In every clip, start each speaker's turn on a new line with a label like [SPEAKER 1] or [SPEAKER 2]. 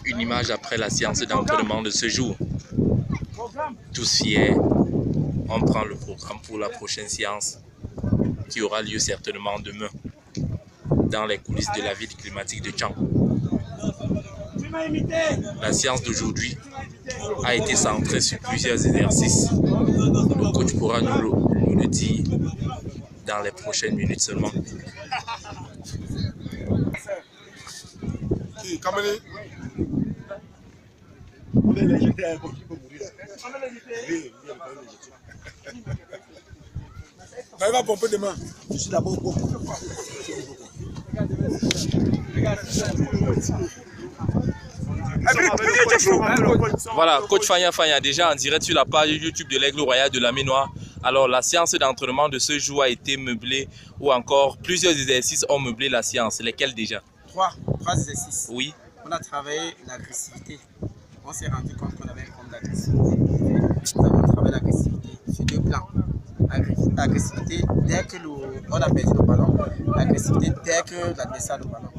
[SPEAKER 1] Une image après la séance d'entraînement de ce jour. Tous fiers, on prend le programme pour la prochaine séance qui aura lieu certainement demain dans les coulisses de la ville climatique de Tchang. La séance d'aujourd'hui a été centrée sur plusieurs exercices. Le coach pourra nous le dire dans les prochaines minutes seulement.
[SPEAKER 2] Il va pomper demain. Je suis d'abord bon.
[SPEAKER 1] Voilà, coach Fanya Fanya, déjà en direct sur la page YouTube de l'Aigle Royal de la Ménoire. Alors, la séance d'entraînement de ce jour a été meublée, ou encore plusieurs exercices ont meublé la séance. Lesquels déjà?
[SPEAKER 3] Trois exercices.
[SPEAKER 1] Oui.
[SPEAKER 3] On a travaillé l'agressivité. On s'est rendu compte qu'on avait un problème d'agressivité. Nous avons travaillé l'agressivité sur deux plans. Agressivité dès que on a perdu le ballon, agressivité dès que l'adversaire a le ballon.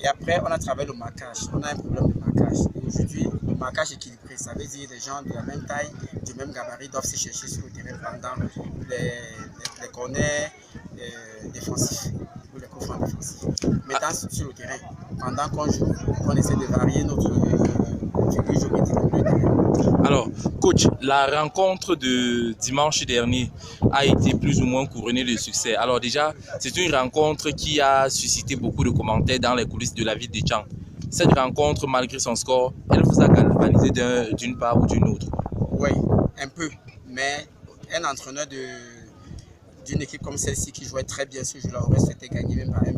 [SPEAKER 3] Et après, on a travaillé le marquage. On a un problème de marquage. Et aujourd'hui, le marquage équilibré, ça veut dire que les gens de la même taille, du même gabarit doivent se chercher sur le terrain pendant les corners défensifs ou les coups francs défensifs. Mettant sur le terrain, pendant qu'on joue, on essaie de varier notre figure géométrique au milieu de terrain.
[SPEAKER 1] Alors, coach, la rencontre de dimanche dernier a été plus ou moins couronnée de succès. Alors déjà, c'est une rencontre qui a suscité beaucoup de commentaires dans les coulisses de la ville de Tchang. Cette rencontre, malgré son score, elle vous a galvanisé d'une part ou d'une autre?
[SPEAKER 3] Oui, un peu. Mais un entraîneur d'une équipe comme celle-ci qui jouait très bien ce jour-là aurait souhaité gagner même par 1-0.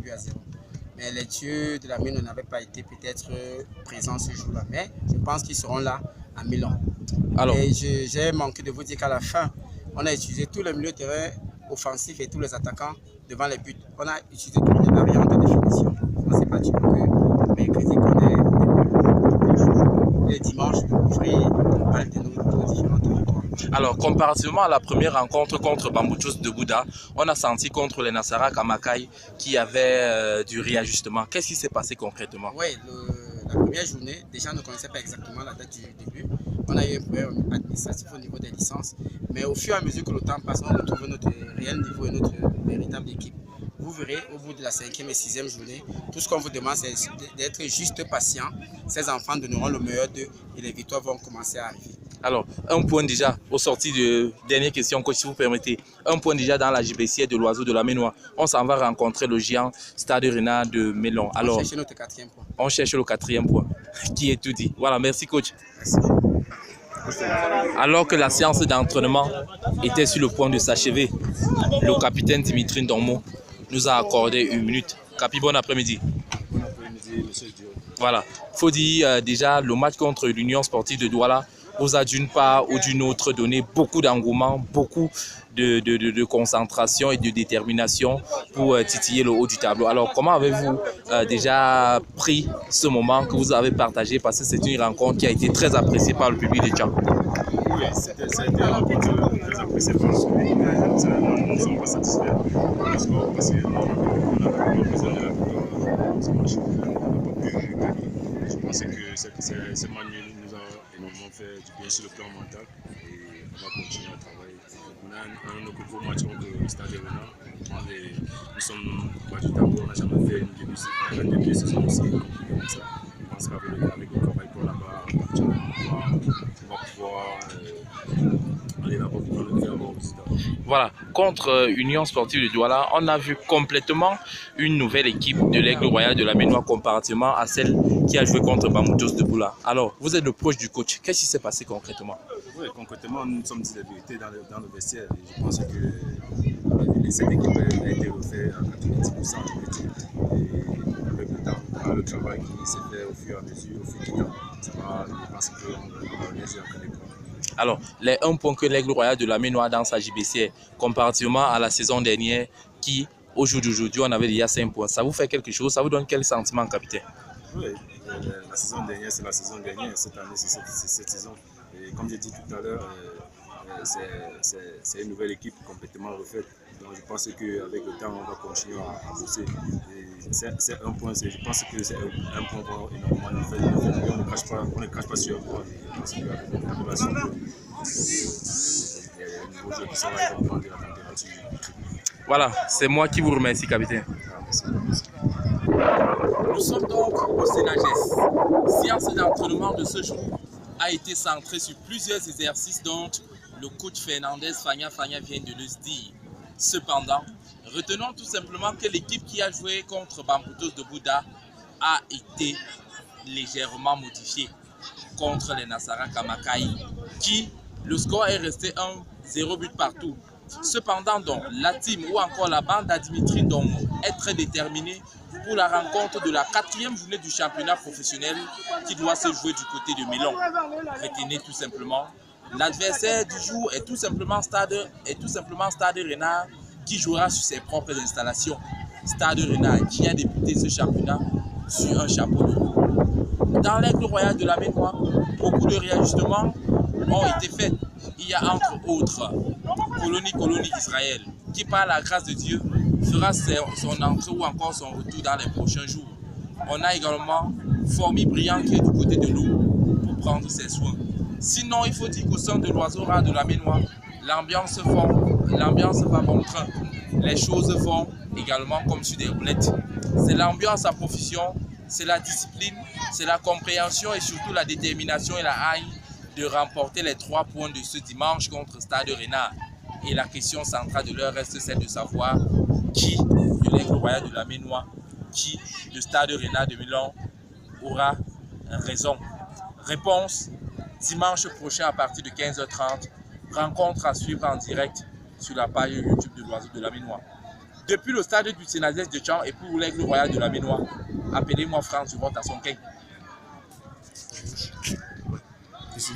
[SPEAKER 3] Mais les dieux de la Mine n'avaient pas été peut-être présents ce jour-là. Mais je pense qu'ils seront là à Milan. Alors, et j'ai manqué de vous dire qu'à la fin, on a utilisé tous les milieux de terrain offensifs et tous les attaquants devant les buts. On a utilisé toutes les variantes de définition. On ne s'est pas dit que mercredi qu'on est les dimanches de ouvrir balle de nos différents territoires.
[SPEAKER 1] Alors, comparativement à la première rencontre contre Bambouchos de Bouddha, on a senti contre les Nassara Kamakai qu'il y avait du réajustement. Qu'est-ce qui s'est passé concrètement?
[SPEAKER 3] Oui, la première journée, déjà on ne connaissait pas exactement la date du début. On a eu un problème administratif au niveau des licences. Mais au fur et à mesure que le temps passe, on retrouve notre réel niveau et notre véritable équipe. Vous verrez au bout de la 5e et 6e journée, tout ce qu'on vous demande, c'est d'être juste patient. Ces enfants donneront le meilleur d'eux et les victoires vont commencer à arriver.
[SPEAKER 1] Alors, un point déjà, au sorti de dernière question, coach, si vous permettez. Un point déjà dans la JBC de l'Oiseau de la Ménoire. On s'en va rencontrer le géant Stade Renard de Mélon. Alors,
[SPEAKER 3] on cherche notre 4e point.
[SPEAKER 1] On cherche le 4e point, qui est tout dit. Voilà, merci coach.
[SPEAKER 3] Merci.
[SPEAKER 1] Alors que la séance d'entraînement était sur le point de s'achever, le capitaine Dimitri Ndonmo nous a accordé 1 minute. Capi, bon après-midi.
[SPEAKER 2] Bon après-midi, monsieur Diop.
[SPEAKER 1] Voilà, il faut dire déjà le match contre l'Union sportive de Douala vous a d'une part ou d'une autre donné beaucoup d'engouement, beaucoup de concentration et de détermination pour titiller le haut du tableau. Alors comment avez-vous déjà pris ce moment que vous avez partagé, parce que c'est une rencontre qui a été très appréciée par le public de Tchang?
[SPEAKER 2] Oui, c'était une rencontre très appréciée par le public. Nous ne sommes pas satisfaits du score parce qu'on a besoin de la victoire dans ce match. Je pense que ce match nous a énormément fait du bien sur le plan mental et on va continuer à travailler. On a un autre gros match contre le Stade Renard. Nous sommes bas du tableau, on n'a jamais fait une début de saison aussi compliquée comme ça. Je pense qu'avec le travail pour là-bas, on va pouvoir aller là-bas pour nous faire un bon résultat.
[SPEAKER 1] Voilà, contre Union sportive de Douala, on a vu complètement une nouvelle équipe de l'Aigle Royal de la Ménoire comparativement à celle qui a joué contre Bambouchos de Boula. Alors, vous êtes le proche du coach, qu'est-ce qui s'est passé concrètement?
[SPEAKER 2] Oui, concrètement, nous sommes dit la vérité dans le vestiaire. Et je pense que cette équipe a été refaite à 90% et avec le temps, le travail qui s'est fait au fur et à mesure, au fil du temps, ça va, je pense qu'on va bien jouer en école.
[SPEAKER 1] Alors, les 1 point que l'Aigle Royal de la Ménoire dans sa JBC, comparativement à la saison dernière, qui, au jour d'aujourd'hui, on avait déjà 5 points, ça vous fait quelque chose? Ça vous donne quel sentiment, capitaine?
[SPEAKER 2] Oui, la saison dernière, c'est la saison dernière. Cette année, c'est cette saison. Et comme j'ai dit tout à l'heure, c'est une nouvelle équipe complètement refaite. Donc je pense qu'avec le temps, on va continuer à bosser. C'est un point, je pense que c'est un point vraiment énormément fait. On ne crache pas sur un point. Parce qu'avec l'animation, les nouveaux joueurs qui sont là, ils vont prendre la température.
[SPEAKER 1] Voilà, c'est moi qui vous remercie, capitaine. Nous sommes donc au Sénagès. Séance d'entraînement de ce jour a été centrée sur plusieurs exercices dont le coach Fernandez Fagna vient de le dire. Cependant, retenons tout simplement que l'équipe qui a joué contre Bambutos de Bouddha a été légèrement modifiée contre les Nassara Kamakai, qui le score est resté 1-0 but partout. Cependant, donc, la team ou encore la bande à Dimitri Dongo est très déterminée pour la rencontre de la 4e journée du championnat professionnel qui doit se jouer du côté de Milan. Retenez tout simplement, l'adversaire du jour est tout simplement Stade Renard qui jouera sur ses propres installations. Stade Renard qui a débuté ce championnat sur un chapeau de roue. Dans l'Aigle Royal de la Ménois, beaucoup de réajustements ont été faits. Il y a entre autres Colonie Israël qui par la grâce de Dieu fera son entrée ou encore son retour dans les prochains jours. On a également Formi Brillant qui est du côté de l'eau pour prendre ses soins. Sinon, il faut dire qu'au sein de l'Oiseau Rare de la Ménois, l'ambiance va bon train. Les choses vont également comme sur des roulettes. C'est l'ambiance à profusion, c'est la discipline, c'est la compréhension et surtout la détermination et la haine de remporter les 3 points de ce dimanche contre Stade Renard. Et la question centrale de l'heure reste celle de savoir qui de l'Aigle Royal de la Ménois, qui de Stade Renard de Milan aura raison. Réponse dimanche prochain à partir de 15h30. Rencontre à suivre en direct sur la page YouTube de l'Oiseau de la Ménois. Depuis le stade du Sénazès de Tchang et pour l'Aigle Royal de la Ménois, appelez-moi Franck sur votre à son quai.
[SPEAKER 2] Ici.